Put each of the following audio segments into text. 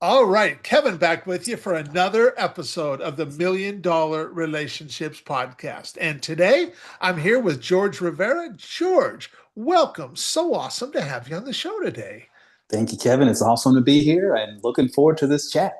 All right, Kevin back with you for another episode of the $1 Million Relationships Podcast. And today I'm here with George Rivera. George, welcome. So awesome to have you on the show today. Thank you, Kevin. It's awesome to be here and looking forward to this chat.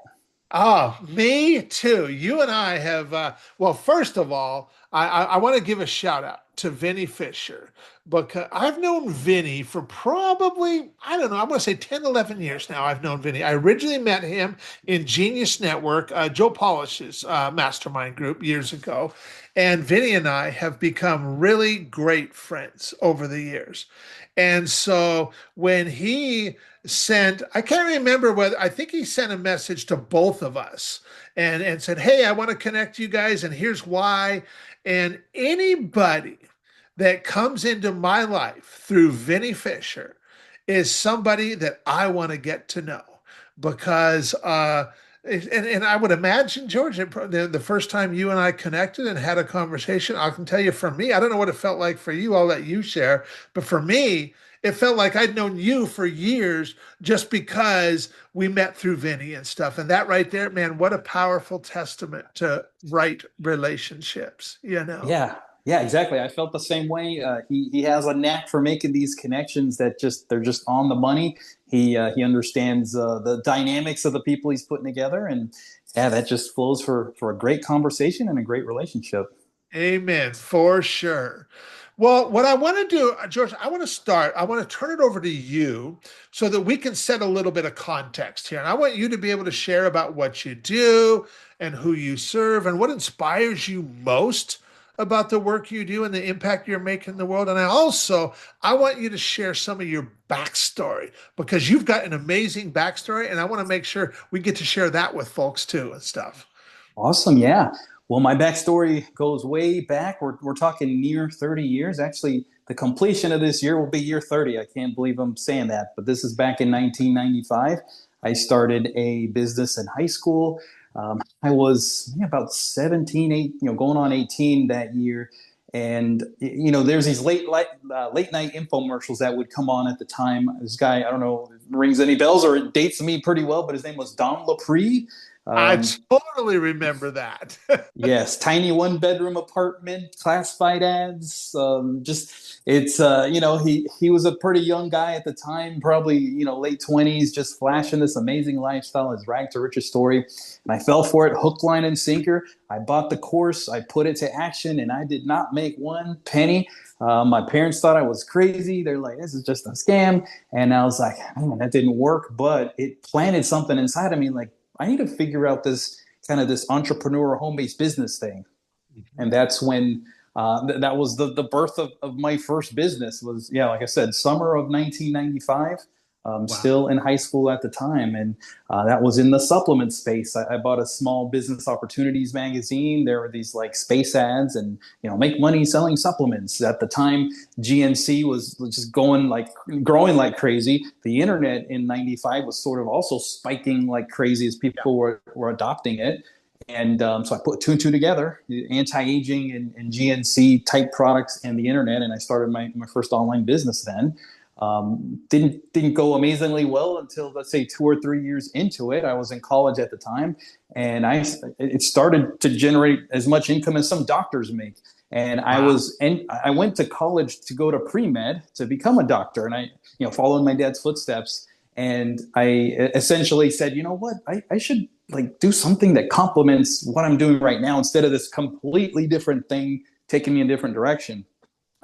Oh, me too. You and I have, well, first of all, I want to give a shout out to Vinny Fisher because I've known Vinny for probably, I don't know, I want to say 10, 11 years now. I've known Vinny. I originally met him in Genius Network, Joe Polish's mastermind group years ago. And Vinny and I have become really great friends over the years. And so when he sent, I can't remember whether, I think he sent a message to both of us and said, hey, I want to connect you guys, and here's why. And anybody that comes into my life through Vinny Fisher is somebody that I want to get to know because, and I would imagine, George, the first time you and I connected and had a conversation, I can tell you for me, I don't know what it felt like for you. I'll let you share. But for me, it felt like I'd known you for years just because we met through Vinny and stuff. And that right there, man, what a powerful testament to right relationships, you know? Yeah, yeah, exactly. I felt the same way. He has a knack for making these connections that they're just on the money. He understands the dynamics of the people he's putting together, and yeah, that just flows for a great conversation and a great relationship. Amen, for sure. Well, what I want to do, George, I want to turn it over to you so that we can set a little bit of context here. And I want you to be able to share about what you do and who you serve and what inspires you most about the work you do and the impact you're making in the world. And I want you to share some of your backstory because you've got an amazing backstory. And I want to make sure we get to share that with folks too and stuff. Awesome. Yeah. Well, my backstory goes way back. We're talking near 30 years. Actually, the completion of this year will be year 30. I can't believe I'm saying that, but this is back in 1995. I started a business in high school. I was about 17, going on 18 that year. And, there's these late night infomercials that would come on at the time. This guy, I don't know, if it rings any bells or it dates me pretty well, but his name was Don Lapre. I Um, totally remember that. Yes, tiny one bedroom apartment, classified ads. Just it's he was a pretty young guy at the time, probably late 20s, just flashing this amazing lifestyle, his rag to riches story. And I fell for it, hook, line, and sinker. I bought the course, I put it to action, and I did not make one penny. My parents thought I was crazy. They're like, "This is just a scam," and I was like, "Oh, that didn't work." But it planted something inside of me, like I need to figure out this entrepreneur home-based business thing. And that's when that was the birth of my first business was, yeah, like I said, summer of 1995. Wow. Still in high school at the time. And that was in the supplement space. I bought a small business opportunities magazine. There were these like space ads and, make money selling supplements. At the time, GNC was just growing like crazy. The internet in 95 was sort of also spiking like crazy as Yeah. people were adopting it. And so I put two and two together, anti-aging and GNC type products and the internet. And I started my first online business then. Didn't go amazingly well until, let's say, 2 or 3 years into it. I was in college at the time, and it started to generate as much income as some doctors make. And Wow. I went to college to go to pre-med to become a doctor, and I followed my dad's footsteps. And I essentially said, you know what, I should like do something that complements what I'm doing right now instead of this completely different thing taking me a different direction.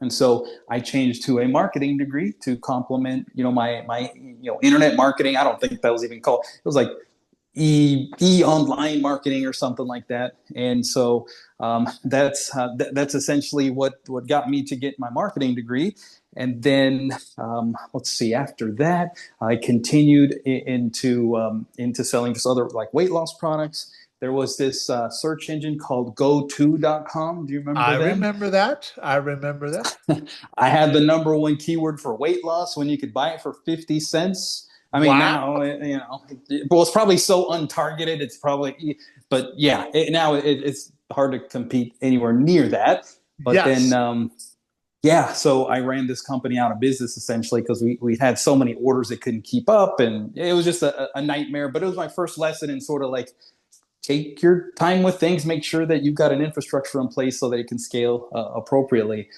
And so I changed to a marketing degree to complement, my internet marketing. I don't think that was even called. It was like e online marketing or something like that. And so that's essentially what got me to get my marketing degree. And then let's see, after that, I continued into selling just other like weight loss products. There was this search engine called go2.com. Do you remember I them? remember that. I remember that. I had the number one keyword for weight loss when you could buy it for 50 cents. I mean, Wow. now, well, it's probably so untargeted. It's probably, but yeah, now it's hard to compete anywhere near that. But then, Yes. Yeah, so I ran this company out of business essentially because we had so many orders it couldn't keep up, and it was just a nightmare. But it was my first lesson in sort of like take your time with things, make sure that you've got an infrastructure in place so that it can scale appropriately.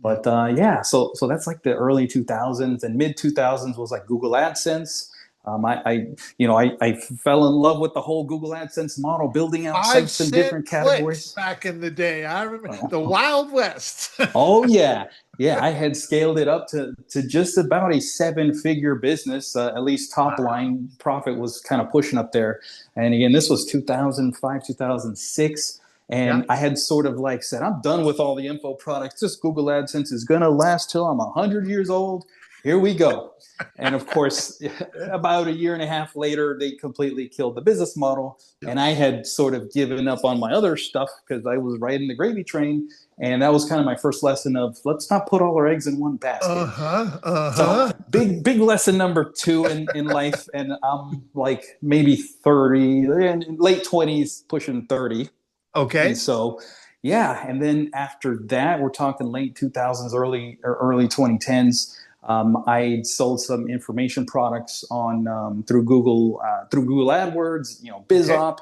Yeah. But so that's like the early 2000s, and mid 2000s was like Google AdSense. I fell in love with the whole Google AdSense model, building out Five sites in cent different clicks categories. back in the day. I remember the Oh, Wild West. oh yeah, yeah. I had scaled it up to just about a seven-figure business. At least top Wow. line profit was kind of pushing up there. And again, this was 2005, 2006. Yeah. And I had sort of like said, I'm done with all the info products. This Google AdSense is going to last till I'm 100 years old. Here we go. And of course, about a year and a half later, they completely killed the business model. Yep. And I had sort of given up on my other stuff because I was riding the gravy train. And that was kind of my first lesson of let's not put all our eggs in one basket. Uh-huh. So Uh-huh. big lesson number two in life. And I'm like maybe 30, in late 20s, pushing 30. And Okay. so, yeah. And then after that, we're talking late 2000s, early 2010s. I sold some information products on through Google AdWords, Okay. BizOp,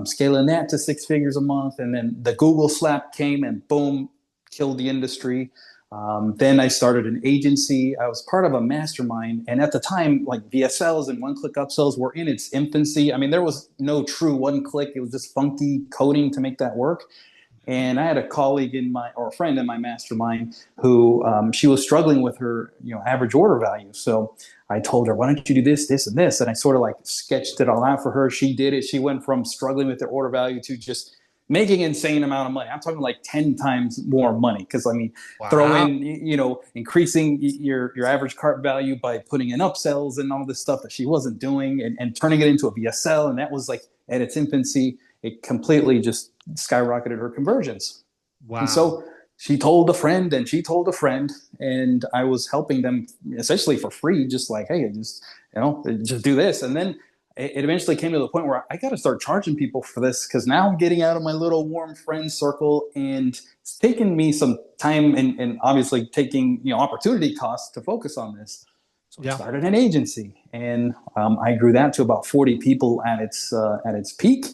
scaling that to six figures a month, and then the Google slap came and boom, killed the industry. Then I started an agency. I was part of a mastermind, and at the time, like VSLs and one-click upsells were in its infancy. I mean, there was no true one-click; it was just funky coding to make that work. And I had a colleague or a friend in my mastermind who she was struggling with her, average order value. So I told her, why don't you do this, this, and this? And I sort of like sketched it all out for her. She did it. She went from struggling with her order value to just making insane amount of money. I'm talking like 10 times more money. Cause I mean, throw Wow. in, increasing your average cart value by putting in upsells and all this stuff that she wasn't doing and turning it into a VSL. And that was like at its infancy. It completely just skyrocketed her conversions. And Wow. so she told a friend and she told a friend, and I was helping them essentially for free, just like, hey, just do this. And then it eventually came to the point where I got to start charging people for this because now I'm getting out of my little warm friend circle, and it's taken me some time and obviously taking opportunity costs to focus on this. So I Yeah. started an agency, and I grew that to about 40 people at its peak.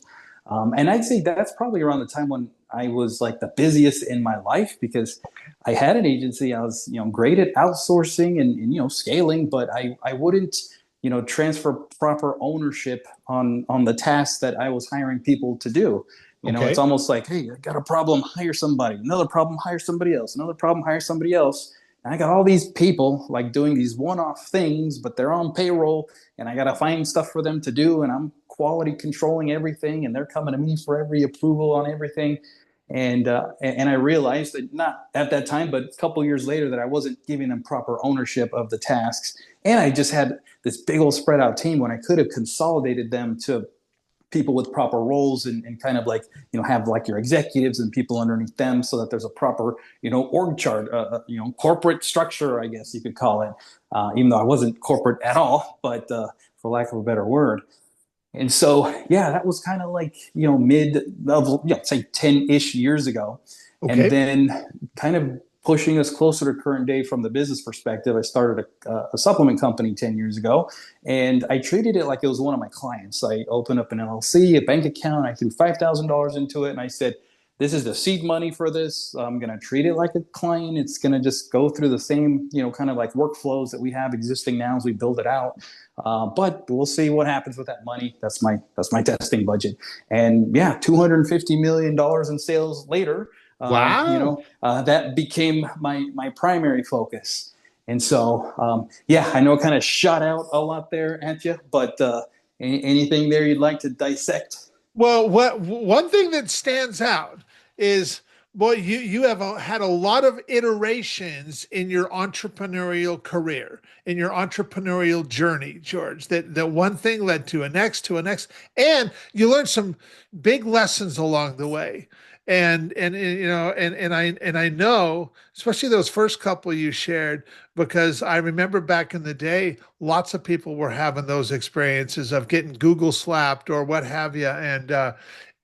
And I'd say that's probably around the time when I was like the busiest in my life because I had an agency. I was, great at outsourcing and scaling, but I wouldn't, transfer proper ownership on the tasks that I was hiring people to do. It's Okay. almost like, hey, I got a problem, hire somebody. Another problem, hire somebody else. Another problem, hire somebody else. And I got all these people like doing these one-off things, but they're on payroll, and I got to find stuff for them to do. And I'm quality controlling everything, and they're coming to me for every approval on everything. And I realized that not at that time, but a couple years later, that I wasn't giving them proper ownership of the tasks. And I just had this big old spread out team when I could have consolidated them to people with proper roles and kind of like have like your executives and people underneath them so that there's a proper org chart, corporate structure, I guess you could call it, even though I wasn't corporate at all, but for lack of a better word. And so, yeah, that was kind of like, mid of, say 10-ish years ago. And Okay. then kind of pushing us closer to current day from the business perspective, I started a supplement company 10 years ago, and I treated it like it was one of my clients. I opened up an LLC, a bank account. I threw $5,000 into it, and I said, this is the seed money for this. I'm going to treat it like a client. It's going to just go through the same, kind of like workflows that we have existing now as we build it out. But we'll see what happens with that money. That's my testing budget. And yeah, $250 million in sales later, Wow. that became my primary focus. And so, yeah, I know it kind of shot out a lot there at you, but anything there you'd like to dissect? Well, what one thing that stands out is, boy, you have had a lot of iterations in your entrepreneurial career, in your entrepreneurial journey, George. That one thing led to a next, and you learned some big lessons along the way. And I know, especially those first couple you shared, because I remember back in the day, lots of people were having those experiences of getting Google slapped or what have you, and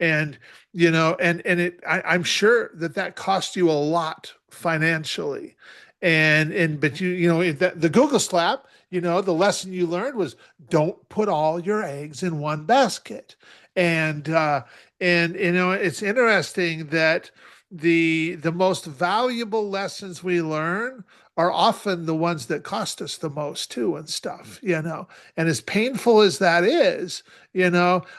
and it I'm sure that cost you a lot financially, But the Google slap, the lesson you learned was don't put all your eggs in one basket. And it's interesting that the most valuable lessons we learn are often the ones that cost us the most too and stuff. And as painful as that is,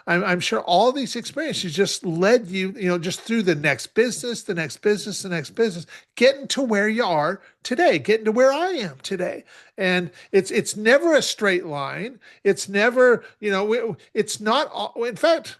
I'm sure all these experiences just led you, just through the next business, the next business, the next business, getting to where you are today, getting to where I am today. And it's never a straight line. It's never, it's not, in fact,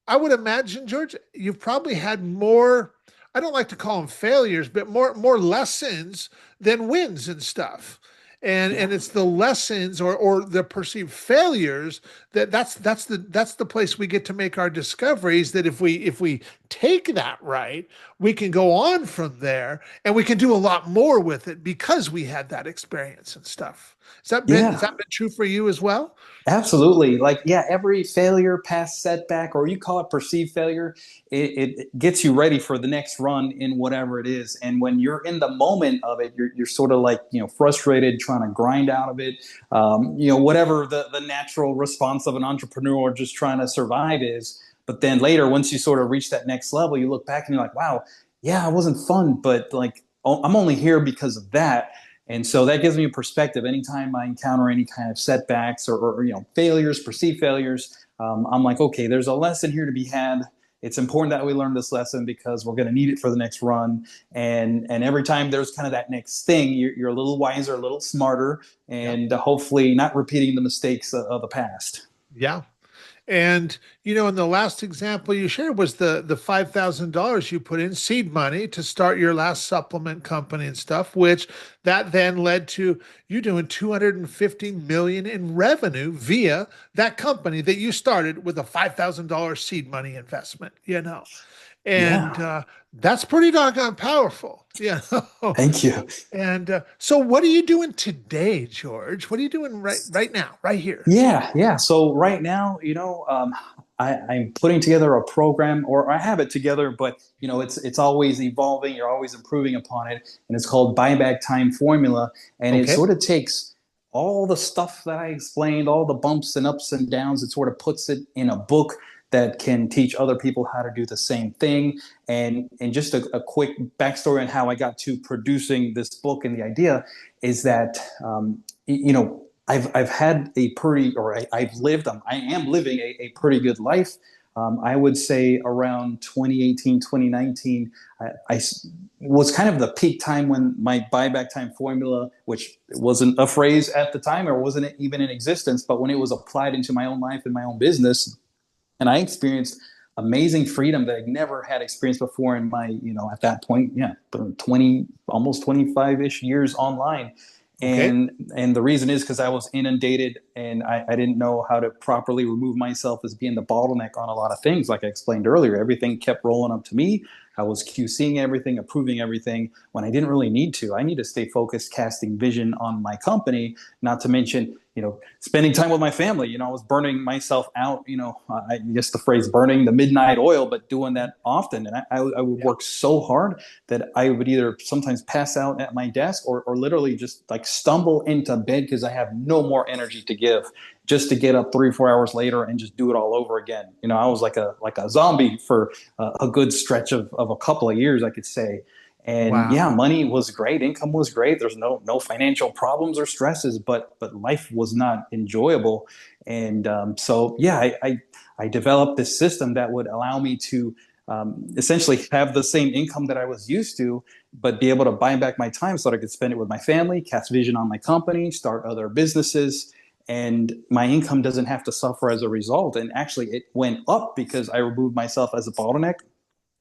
I would imagine, George, you've probably had more, I don't like to call them failures, but more lessons than wins and stuff. And Yeah. it's the lessons or the perceived failures that's the place we get to make our discoveries, that if we take that right, we can go on from there and we can do a lot more with it because we had that experience and stuff. Has Yeah. that been true for you as well? Absolutely. Like, yeah, every failure, past setback, or you call it perceived failure, it gets you ready for the next run in whatever it is. And when you're in the moment of it, you're sort of like, frustrated, trying to grind out of it. Whatever the natural response of an entrepreneur just trying to survive is. But then later, once you sort of reach that next level, you look back and you're like, wow, yeah, it wasn't fun, but like, I'm only here because of that. And so that gives me a perspective. Anytime I encounter any kind of setbacks or failures, perceived failures, I'm like, okay, there's a lesson here to be had. It's important that we learn this lesson because we're going to need it for the next run. And every time there's kind of that next thing, you're a little wiser, a little smarter, Yeah. and hopefully not repeating the mistakes of the past. Yeah. And in the last example you shared was the $5,000 you put in seed money to start your last supplement company and stuff, which that then led to you doing 250 million in revenue via that company that you started with a $5,000 seed money investment. And Yeah. that's pretty doggone powerful. Thank you. And so what are you doing today, George? What are you doing right now, right here? Yeah, yeah. So right now, I'm putting together a program, or I have it together, but it's always evolving. You're always improving upon it, and it's called Buyback Time Formula, and it Okay. sort of takes all the stuff that I explained, all the bumps and ups and downs. It sort of puts it in a book that can teach other people how to do the same thing. And just a quick backstory on how I got to producing this book, and the idea is that I've had a pretty, or I've lived, I am living a pretty good life. I would say around 2018, 2019, I was kind of the peak time when my buyback time formula, which wasn't a phrase at the time or wasn't even in existence, but when it was applied into my own life and my own business, and I experienced amazing freedom that I never had experienced before in my, at that point, yeah, 20, almost 25-ish years online. Okay. And the reason is because I was inundated and I didn't know how to properly remove myself as being the bottleneck on a lot of things. Like I explained earlier, everything kept rolling up to me. I was QCing everything, approving everything when I didn't really need to. I need to stay focused, casting vision on my company, not to mention, spending time with my family. I was burning myself out, I guess the phrase burning the midnight oil, but doing that often. And I would Yeah. work so hard that I would either sometimes pass out at my desk or literally just like stumble into bed because I have no more energy to give, just to get up 3 or 4 hours later and just do it all over again. I was like a zombie for a good stretch of a couple of years, I could say. And yeah, Wow. money was great, income was great. There's no financial problems or stresses, but life was not enjoyable. And so yeah, I developed this system that would allow me to essentially have the same income that I was used to, but be able to buy back my time so that I could spend it with my family, cast vision on my company, start other businesses, and my income doesn't have to suffer as a result. And actually, it went up because I removed myself as a bottleneck.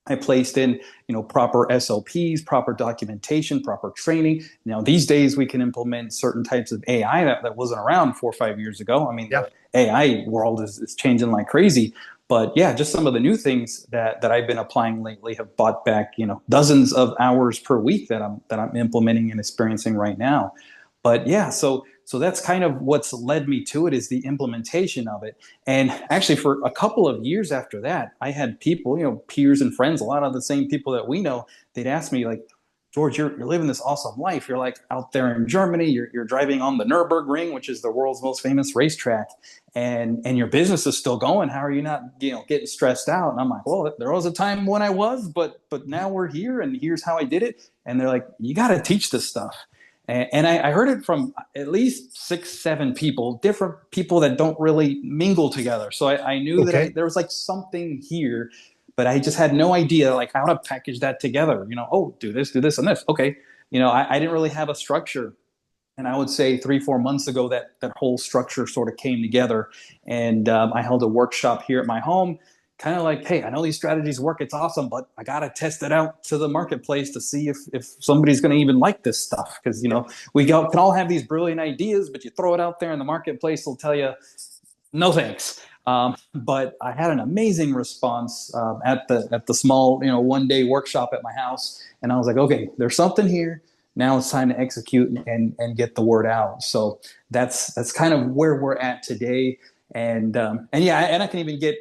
I placed in, proper SOPs, proper documentation, proper training. Now, these days we can implement certain types of AI that wasn't around 4 or 5 years ago. I mean, Yeah. the AI world is changing like crazy. But yeah, just some of the new things that I've been applying lately have bought back, dozens of hours per week that I'm implementing and experiencing right now. But yeah, so that's kind of what's led me to it, is the implementation of it. And actually, for a couple of years after that, I had people, peers and friends, a lot of the same people that we know, they'd ask me like, George, you're living this awesome life. You're like out there in Germany. You're driving on the Nürburgring, which is the world's most famous racetrack, and your business is still going. How are you not, getting stressed out? And I'm like, well, there was a time when I was, but now we're here, and here's how I did it. And they're like, you got to teach this stuff. And I heard it from at least 6, 7 people, different people that don't really mingle together. So I knew that Okay. there was like something here, but I just had no idea like how to package that together. Oh, do this, and this. Okay. I didn't really have a structure. And I would say 3, 4 months ago that whole structure sort of came together. And I held a workshop here at my home, kind of like, hey, I know these strategies work. It's awesome, but I got to test it out to the marketplace to see if somebody's going to even like this stuff. Because, can all have these brilliant ideas, but you throw it out there in the marketplace, they'll tell you, no thanks. But I had an amazing response at the small, 1 day workshop at my house. And I was like, okay, there's something here. Now it's time to execute and get the word out. So that's kind of where we're at today. And yeah, and I can even get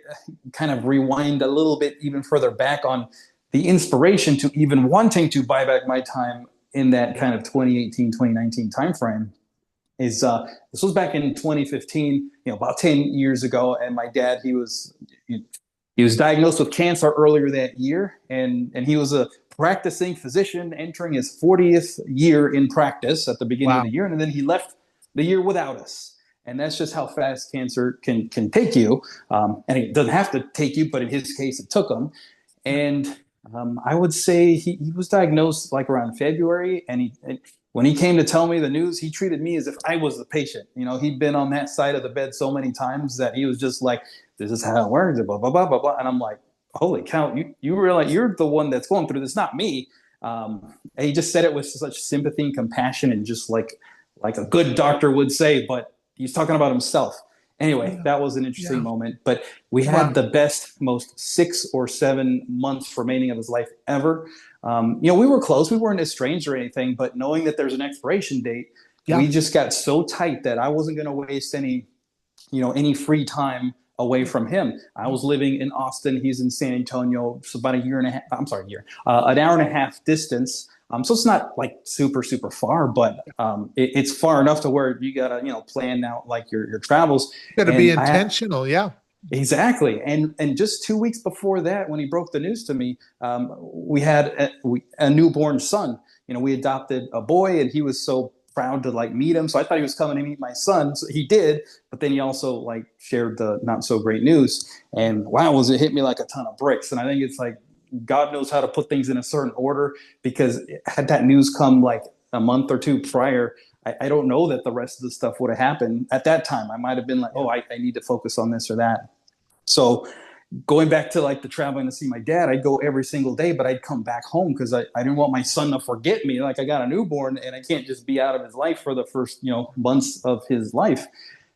kind of rewind a little bit even further back on the inspiration to even wanting to buy back my time in that kind of 2018, 2019 timeframe. This was back in 2015, about 10 years ago. And my dad, he was diagnosed with cancer earlier that year, and he was a practicing physician entering his 40th year in practice at the beginning of Wow. the year, and then he left the year without us. And that's just how fast cancer can take you. And it doesn't have to take you, but in his case, it took him. And I would say he was diagnosed like around February, and when he came to tell me the news, he treated me as if I was the patient. He'd been on that side of the bed so many times that he was just like, this is how it works, blah, blah, blah, blah, blah. And I'm like, holy cow, you realize you're the one that's going through this, not me. And he just said it with such sympathy and compassion and just like a good doctor would say, but he's talking about himself. Anyway, Yeah. that was an interesting Yeah. moment. But we had Wow. the best, most 6 or 7 months remaining of his life ever. We were close. We weren't estranged or anything, but knowing that there's an expiration date, Yeah. we just got so tight that I wasn't going to waste any free time away from him. I was living in Austin. He's in San Antonio. So about a year and a half, I'm sorry, an hour and a half distance. So it's not like super, super far, but it's far enough to where you got to, plan out like your travels. Got to be And intentional. Yeah. exactly. And just 2 weeks before that, when he broke the news to me, we had a newborn son. We adopted a boy, and he was so proud to like meet him. So I thought he was coming to meet my son. So he did, but then he also like shared the not so great news. And wow, was it hit me like a ton of bricks. And I think it's like God knows how to put things in a certain order, because had that news come like a month or two prior, I don't know that the rest of the stuff would have happened at that time. I might have been like, oh, I need to focus on this or that. So going back to like the traveling to see my dad, I'd go every single day, but I'd come back home because I didn't want my son to forget me. Like I got a newborn and I can't just be out of his life for the first, months of his life.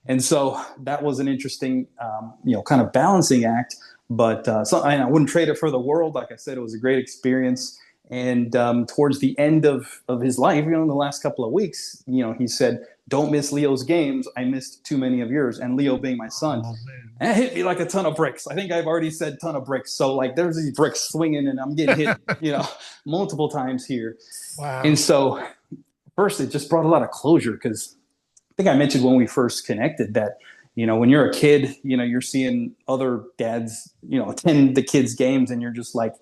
And so that was an interesting, kind of balancing act. But I wouldn't trade it for the world. Like I said, it was a great experience. And towards the end of his life, in the last couple of weeks, he said, don't miss Leo's games. I missed too many of yours. And Leo being my son. Oh man. And it hit me like a ton of bricks. I think I've already said ton of bricks. So like there's these bricks swinging and I'm getting hit, multiple times here. And Wow. so first, it just brought a lot of closure, because I think I mentioned when we first connected that, when you're a kid, you're seeing other dads, attend the kids' games, and you're just like,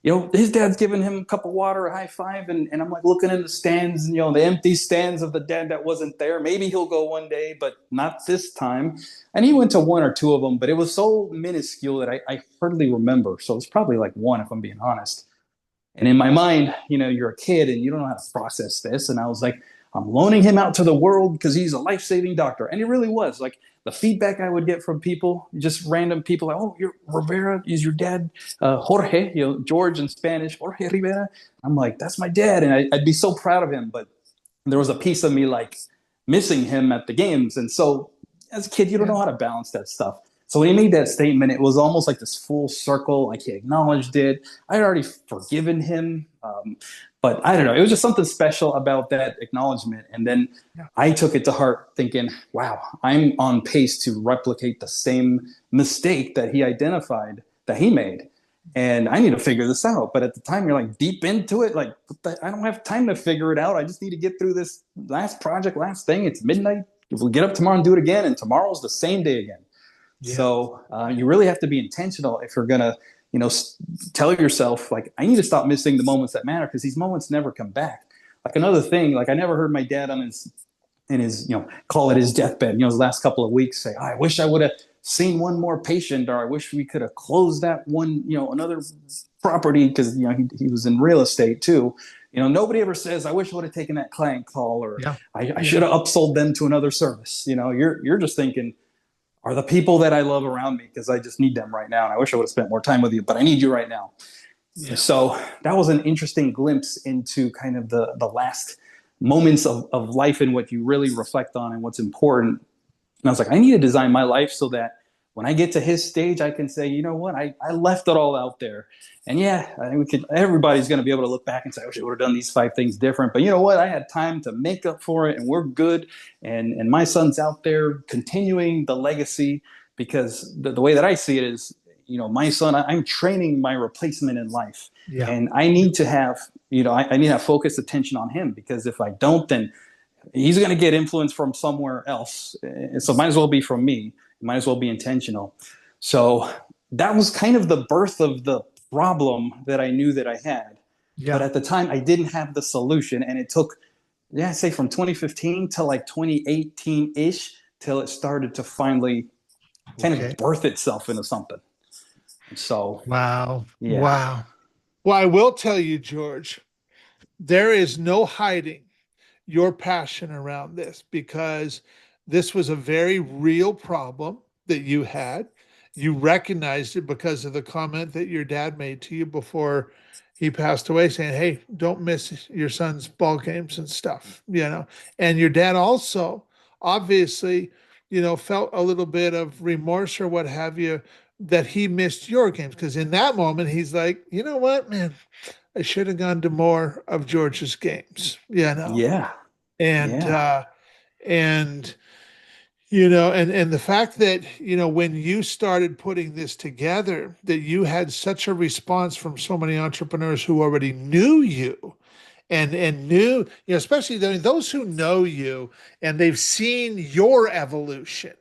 his dad's giving him a cup of water, a high five, and I'm like looking in the stands, and the empty stands of the dad that wasn't there. Maybe he'll go one day, but not this time. And he went to one or two of them, but it was so minuscule that I hardly remember. So it's probably like one, if I'm being honest. And in my mind, you're a kid and you don't know how to process this. And I was like, I'm loaning him out to the world because he's a life-saving doctor. And he really was. Like the feedback I would get from people, just random people, like, oh, you're Rivera, is your dad Jorge, George in Spanish, Jorge Rivera. I'm like, that's my dad. And I'd be so proud of him. But there was a piece of me like missing him at the games. And so as a kid, you don't Yeah. know how to balance that stuff. So when he made that statement, it was almost like this full circle. Like he acknowledged it. I had already forgiven him. But I don't know. It was just something special about that acknowledgement. And then Yeah. I took it to heart thinking, wow, I'm on pace to replicate the same mistake that he identified that he made. and I need to figure this out. But at the time, you're like deep into it. Like, I don't have time to figure it out. I just need to get through this last project, last thing. It's midnight. We'll get up tomorrow and do it again. And tomorrow's the same day again. Yeah. So you really have to be intentional if you're going to, tell yourself, like, I need to stop missing the moments that matter, because these moments never come back. Like, another thing, like, I never heard my dad on his call it his deathbed, his last couple of weeks, say, I wish I would have seen one more patient, or I wish we could have closed that one, another property, because he was in real estate too. Nobody ever says, I wish I would have taken that client call, or Yeah. I should have upsold them to another service. You're just thinking, are the people that I love around me, because I just need them right now, and I wish I would have spent more time with you, but I need you right now. Yeah. So that was an interesting glimpse into kind of the last moments of life, and what you really reflect on and what's important. And I was like, I need to design my life so that when I get to his stage, I can say, you know what, I left it all out there. And yeah, I think everybody's going to be able to look back and say, I wish I would have done these 5 things different. But you know what? I had time to make up for it, and we're good. And my son's out there continuing the legacy, because the way that I see it is, my son, I'm training my replacement in life. Yeah. And I need to have, I need to have focused attention on him, because if I don't, then he's going to get influence from somewhere else. So might as well be from me. Might as well be intentional. So that was kind of the birth of the problem that I knew that I had. Yeah. But at the time, I didn't have the solution. And it took, I'd say from 2015 to like 2018-ish, till it started to finally kind of birth itself into something. So, Wow. yeah. Wow. Well, I will tell you, George, there is no hiding your passion around this, because this was a very real problem that you had. You recognized it because of the comment that your dad made to you before he passed away, saying, hey, don't miss your son's ball games and stuff, And your dad also obviously, felt a little bit of remorse or what have you, that he missed your games. Because in that moment, he's like, you know what, man, I should have gone to more of George's games, Yeah. and Yeah. and and the fact that when you started putting this together, that you had such a response from so many entrepreneurs who already knew you, and knew, especially those who know you, and they've seen your evolution,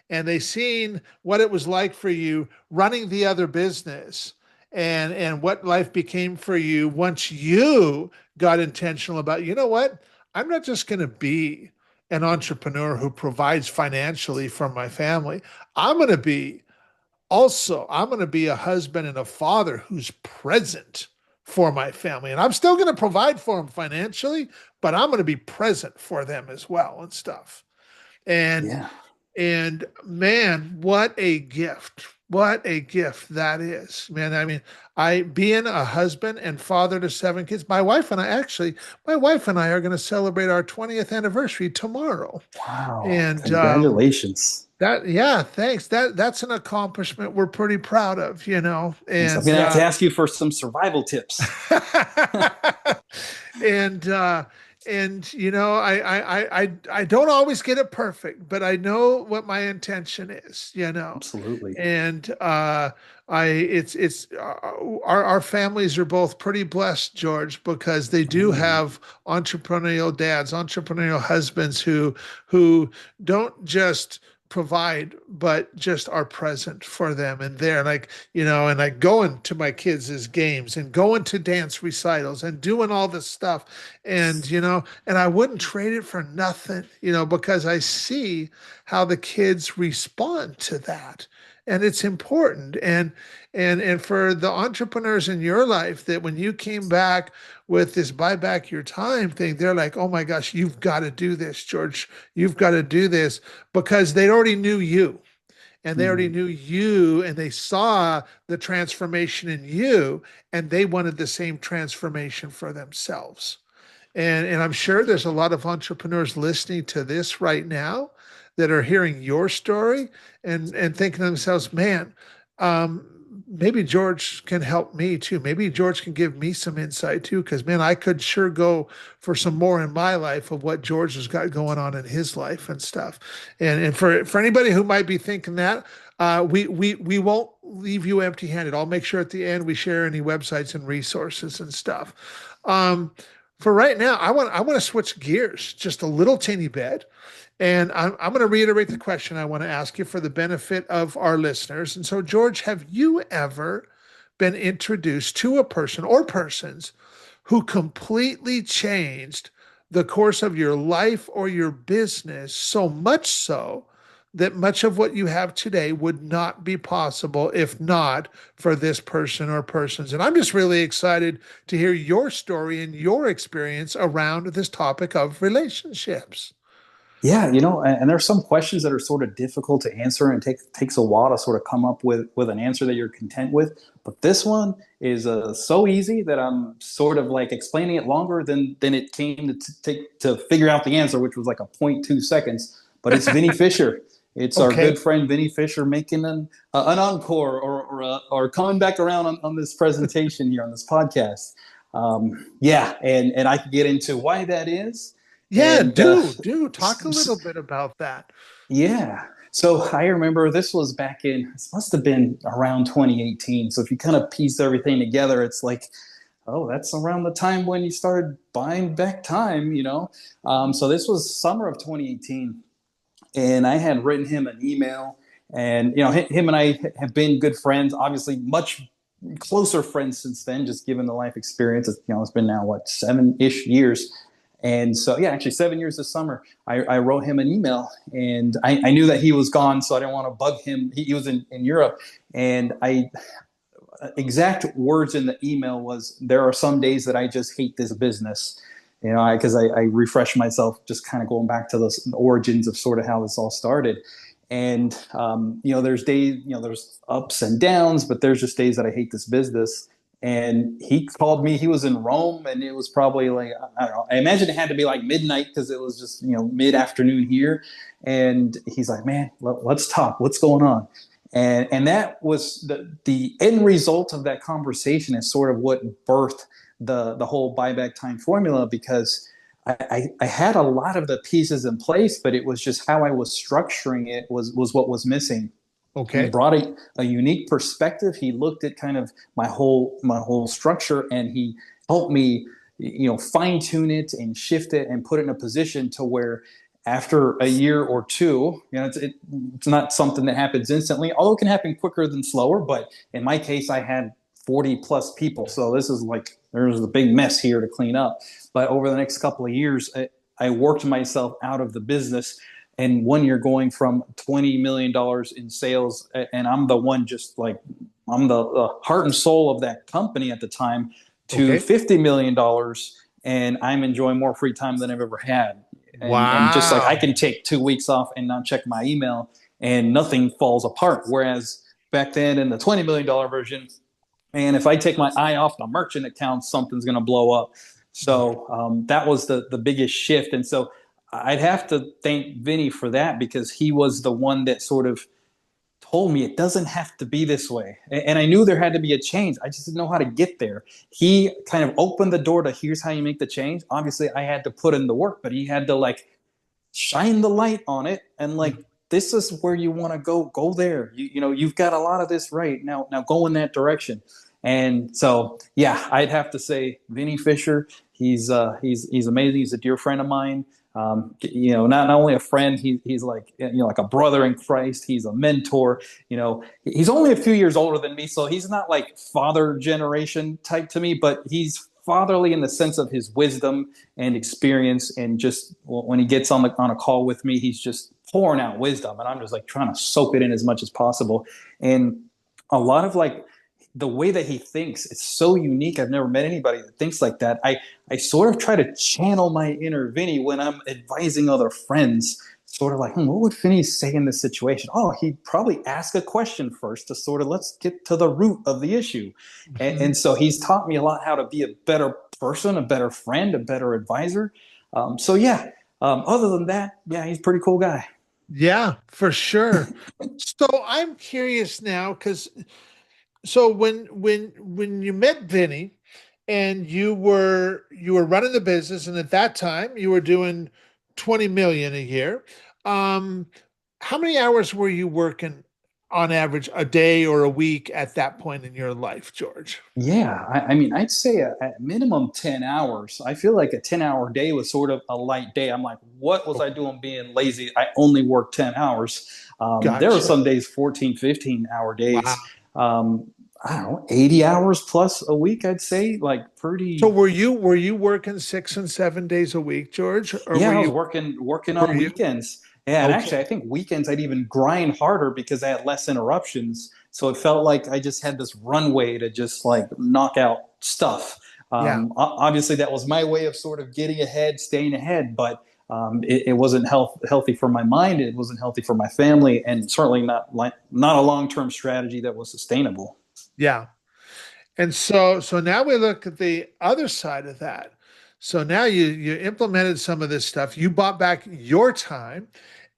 and they've seen what it was like for you running the other business, and what life became for you once you got intentional about, what, I'm not just going to be an entrepreneur who provides financially for my family. I'm going to be a husband and a father who's present for my family. And I'm still going to provide for them financially, but I'm going to be present for them as well and stuff. And Yeah. and man, what a gift. What a gift that is, man. I mean, I being a husband and father to 7 kids, my wife and I are going to celebrate our 20th anniversary tomorrow. Wow. And Congratulations. yeah, thanks. That's an accomplishment we're pretty proud of, Thanks. I'm And going to have to ask you for some survival tips. and I don't always get it perfect, but I know what my intention is, Absolutely. and I it's our families are both pretty blessed, George, because they do Amen. have entrepreneurial dads, entrepreneurial husbands who don't just provide, but just are present for them, and they're like, and like going to my kids' games and going to dance recitals and doing all this stuff, and and I wouldn't trade it for nothing, because I see how the kids respond to that, and it's important. And for the entrepreneurs in your life, that when you came back with this buy back your time thing, they're like, oh my gosh, you've got to do this, George. You've got to do this, because they already knew you, and they already Mm. knew you, and they saw the transformation in you, and they wanted the same transformation for themselves. And I'm sure there's a lot of entrepreneurs listening to this right now that are hearing your story and thinking to themselves, man, um, maybe George can help me too. Maybe George can give me some insight too, because man, I could sure go for some more in my life of what George has got going on in his life and stuff. And for anybody who might be thinking that, we won't leave you empty-handed. I'll make sure at the end we share any websites and resources and stuff. Um, for right now, I want to switch gears just a little teeny bit. And I'm going to reiterate the question I want to ask you for the benefit of our listeners. And so, George, have you ever been introduced to a person or persons who completely changed the course of your life or your business, so much so that much of what you have today would not be possible if not for this person or persons? And I'm just really excited to hear your story and your experience around this topic of relationships. Yeah, and there's some questions that are sort of difficult to answer, and takes a while to sort of come up with an answer that you're content with. But this one is so easy that I'm sort of like explaining it longer than it came to take to figure out the answer, which was like a point 2 seconds. But it's Vinny Fisher. It's our Okay. good friend Vinny Fisher making an encore, or coming back around on this presentation here on this podcast. Yeah, and I can get into why that is. Yeah, And do talk a little bit about that. yeah. So I remember this was back in, this must have been around 2018. So if you kind of piece everything together, it's like, oh, that's around the time when you started buying back time. So this was summer of 2018. And I had written him an email. And, him and I have been good friends, obviously much closer friends since then, just given the life experience. It's been now, what, 7-ish years. And so, yeah, actually 7 years this summer, I wrote him an email, and I knew that he was gone, so I didn't want to bug him. He was in Europe, and exact words in the email was, there are some days that I just hate this business, because I refresh myself, just kind of going back to the origins of sort of how this all started. And, there's days, there's ups and downs, but there's just days that I hate this business. And he called me. He was in Rome, and it was probably like, I don't know. I imagine it had to be like midnight, because it was just mid afternoon here. And he's like, "Man, let's talk. What's going on?" And that was the end result of that conversation, is sort of what birthed the whole buyback time formula, because I had a lot of the pieces in place, but it was just how I was structuring it was what was missing. He Okay. brought a unique perspective. He looked at kind of my whole structure, and he helped me, fine tune it and shift it and put it in a position to where, after a year or two, it's not something that happens instantly, although it can happen quicker than slower. But in my case, I had 40 plus people, so this is like, there's a big mess here to clean up. But over the next couple of years, I worked myself out of the business. And one year, going from $20 million in sales, and I'm the one, just like, I'm the heart and soul of that company at the time, to Okay. $50 million, and I'm enjoying more free time than I've ever had. And just like, I Wow. can take 2 weeks off and not check my email, and nothing falls apart. Whereas back then, in the $20 million version, and if I take my eye off the merchant account, something's going to blow up. So that was the biggest shift. And so I'd have to thank Vinny for that, because he was the one that sort of told me it doesn't have to be this way. And I knew there had to be a change. I just didn't know how to get there. He kind of opened the door to, here's how you make the change. Obviously, I had to put in the work, but he had to like shine the light on it, and like, this is where you want to go there. You've got a lot of this right now. Now go in that direction. And so, yeah, I'd have to say Vinny Fisher. He's amazing. He's a dear friend of mine. Not only a friend, he's like, like a brother in Christ. He's a mentor. He's only a few years older than me, so he's not like father generation type to me, but he's fatherly in the sense of his wisdom and experience. And just when he gets on a call with me, he's just pouring out wisdom, and I'm just like trying to soak it in as much as possible. And a lot of like, the way that he thinks, it's so unique. I've never met anybody that thinks like that. I sort of try to channel my inner Vinny when I'm advising other friends, sort of like, what would Vinny say in this situation? Oh, he'd probably ask a question first to sort of, let's get to the root of the issue. And so he's taught me a lot how to be a better person, a better friend, a better advisor. So yeah, other than that, yeah, he's a pretty cool guy. Yeah, for sure. So I'm curious now because so when you met Vinny and you were running the business, and at that time you were doing 20 million a year, um, how many hours were you working on average a day or a week at that point in your life, George? Yeah, I mean, I'd say at minimum 10 hours. I feel like a 10-hour day was sort of a light day. I'm like, what was I Okay. doing being lazy? I only worked 10 hours. There were Gotcha. some days, 14, 15-hour Wow. days. Um, I don't know, 80 hours plus a week, I'd say. Like So pretty, were you working 6 and 7 days a week, George, or yeah, I was working were on you weekends. Yeah, and okay? actually, I think weekends I'd even grind harder because I had less interruptions. So it felt like I just had this runway to just like knock out stuff. Yeah, Obviously, that was my way of sort of getting ahead, staying ahead, but it wasn't healthy for my mind. It wasn't healthy for my family, and certainly not a long term strategy that was sustainable. yeah. And so now we look at the other side of that. So now you implemented some of this stuff. You bought back your time.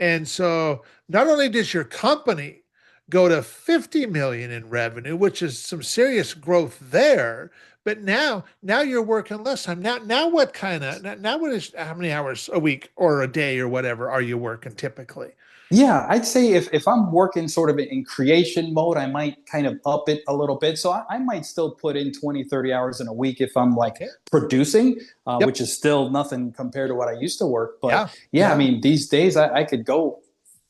And so not only does your company go to 50 million in revenue, which is some serious growth there, but now you're working less time. Now what kind of now what is how many hours a week or a day or whatever are you working typically? Yeah, I'd say if I'm working sort of in creation mode, I might kind of up it a little bit. So I might still put in 20, 30 hours in a week if I'm like Okay. producing, which Yep. is still nothing compared to what I used to work. But Yeah. yeah, I Yeah. mean, these days I could go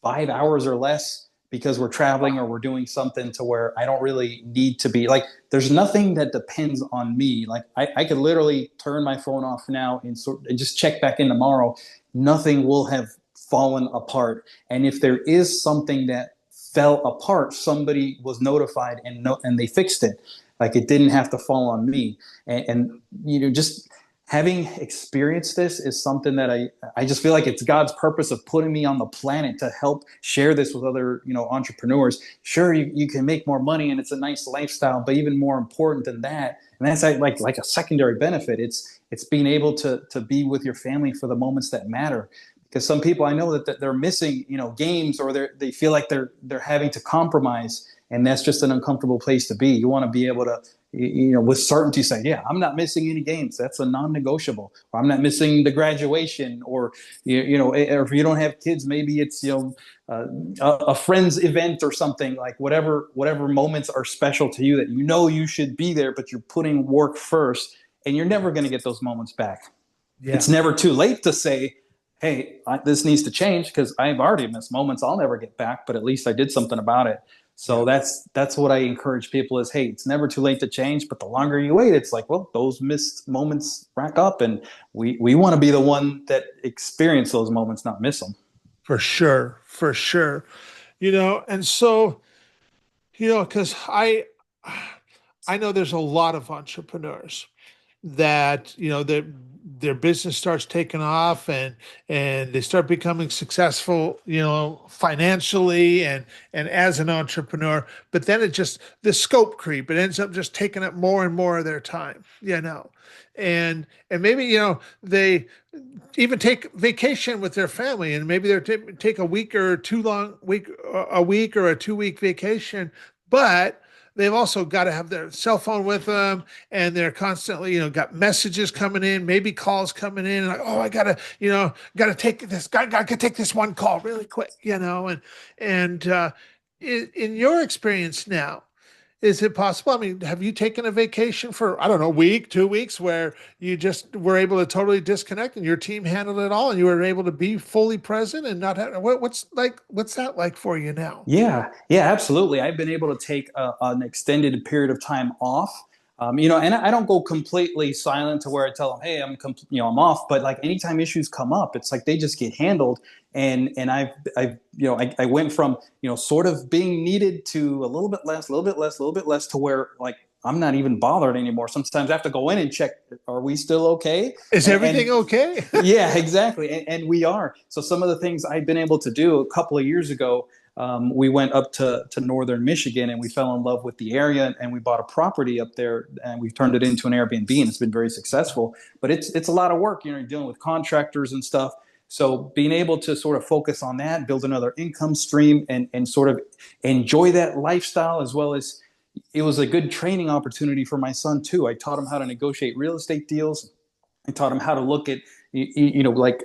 5 hours or less because we're traveling or we're doing something to where I don't really need to be like, there's nothing that depends on me. Like I could literally turn my phone off now and just check back in tomorrow. Nothing will have fallen apart. And if there is something that fell apart, somebody was notified and they fixed it. Like it didn't have to fall on me. And just having experienced this is something that I just feel like it's God's purpose of putting me on the planet to help share this with other, entrepreneurs. Sure, you can make more money and it's a nice lifestyle, but even more important than that, and that's like a secondary benefit. It's being able to be with your family for the moments that matter. Because some people I know that they're missing, games, or they feel like they're having to compromise, and that's just an uncomfortable place to be. You want to be able to, with certainty say, yeah, I'm not missing any games. That's a non-negotiable. Or I'm not missing the graduation, or or if you don't have kids, maybe it's uh, a friend's event or something, like whatever moments are special to you that you should be there, but you're putting work first, and you're never going to get those moments back. It's Yeah. never too late to say, hey, this needs to change because I've already missed moments I'll never get back, but at least I did something about it. So Yeah. that's what I encourage people is, hey, it's never too late to change, but the longer you wait, it's like, well, those missed moments rack up, and we want to be the one that experience those moments, not miss them. For sure. For sure. And so, because I know there's a lot of entrepreneurs that their business starts taking off and they start becoming successful financially and as an entrepreneur, but then it just the scope creep, it ends up just taking up more and more of their time, and maybe they even take vacation with their family, and maybe take a week or two long week a week or a 2 week vacation, but they've also got to have their cell phone with them, and they're constantly got messages coming in, maybe calls coming in, like, oh, I gotta gotta take this guy, gotta take this one call really quick, and in your experience now, is it possible? I mean, have you taken a vacation for, I don't know, a week, 2 weeks, where you just were able to totally disconnect and your team handled it all and you were able to be fully present and not have, what's that like for you now? Yeah, absolutely. I've been able to take an extended period of time off. And I don't go completely silent to where I tell them, "Hey, I'm off." But like anytime issues come up, it's like they just get handled. And I went from sort of being needed to a little bit less, a little bit less, a little bit less, to where like I'm not even bothered anymore. Sometimes I have to go in and check, are we still okay? Is everything And okay? yeah, exactly. And we are. So some of the things I've been able to do a couple of years ago, we went up to northern Michigan and we fell in love with the area, and we bought a property up there and we've turned it into an Airbnb, and it's been very successful. But it's a lot of work. You're dealing with contractors and stuff. So being able to sort of focus on that, build another income stream, and sort of enjoy that lifestyle, as well as it was a good training opportunity for my son too. I taught him how to negotiate real estate deals. I taught him how to look at, like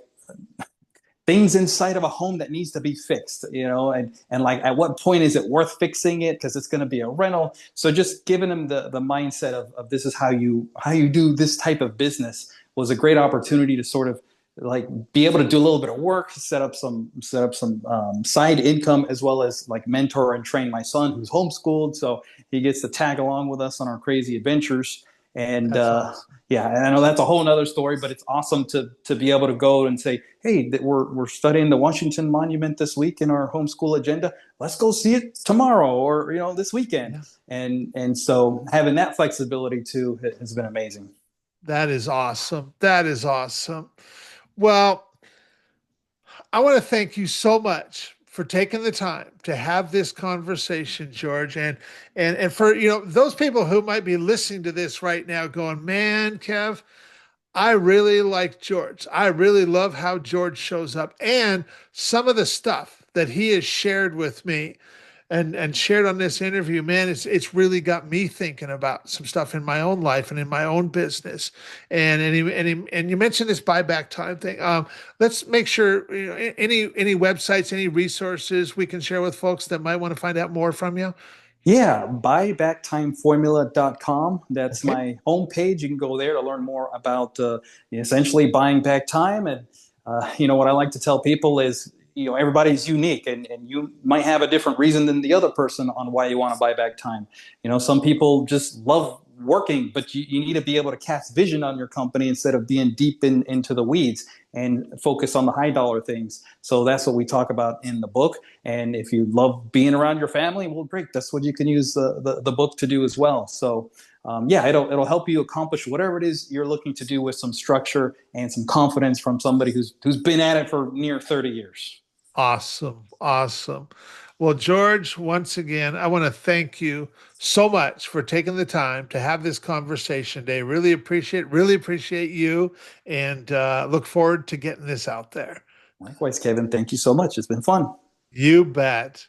things inside of a home that needs to be fixed, and like at what point is it worth fixing it because it's going to be a rental. So just giving them the mindset of this is how you do this type of business was a great opportunity to sort of like be able to do a little bit of work, set up some side income, as well as like mentor and train my son who's homeschooled, so he gets to tag along with us on our crazy adventures. And That's awesome. yeah, and I know that's a whole nother story, but it's awesome to be able to go and say, hey, we're studying the Washington Monument this week in our homeschool agenda. Let's go see it tomorrow, or this weekend. Yeah. And so having that flexibility too has been amazing. That is awesome. That is awesome. Well, I want to thank you so much for taking the time to have this conversation, George, and for those people who might be listening to this right now, going, "Man, Kev, I really like George. I really love how George shows up and some of the stuff that he has shared with me and shared on this interview, man, it's really got me thinking about some stuff in my own life and in my own business. And you mentioned this buyback time thing. Let's make sure any websites, any resources we can share with folks that might want to find out more from you. Yeah, buybacktimeformula.com. That's Okay. my homepage. You can go there to learn more about essentially buying back time. And, what I like to tell people is, everybody's unique, and you might have a different reason than the other person on why you want to buy back time. Some people just love working, but you need to be able to cast vision on your company instead of being deep into the weeds and focus on the high dollar things. So that's what we talk about in the book. And if you love being around your family, well, great. That's what you can use the book to do as well. So yeah, it'll help you accomplish whatever it is you're looking to do with some structure and some confidence from somebody who's been at it for near 30 years. Awesome. Awesome. Well, George, once again, I want to thank you so much for taking the time to have this conversation today. Really appreciate you, and look forward to getting this out there. Likewise, Kevin. Thank you so much. It's been fun. You bet.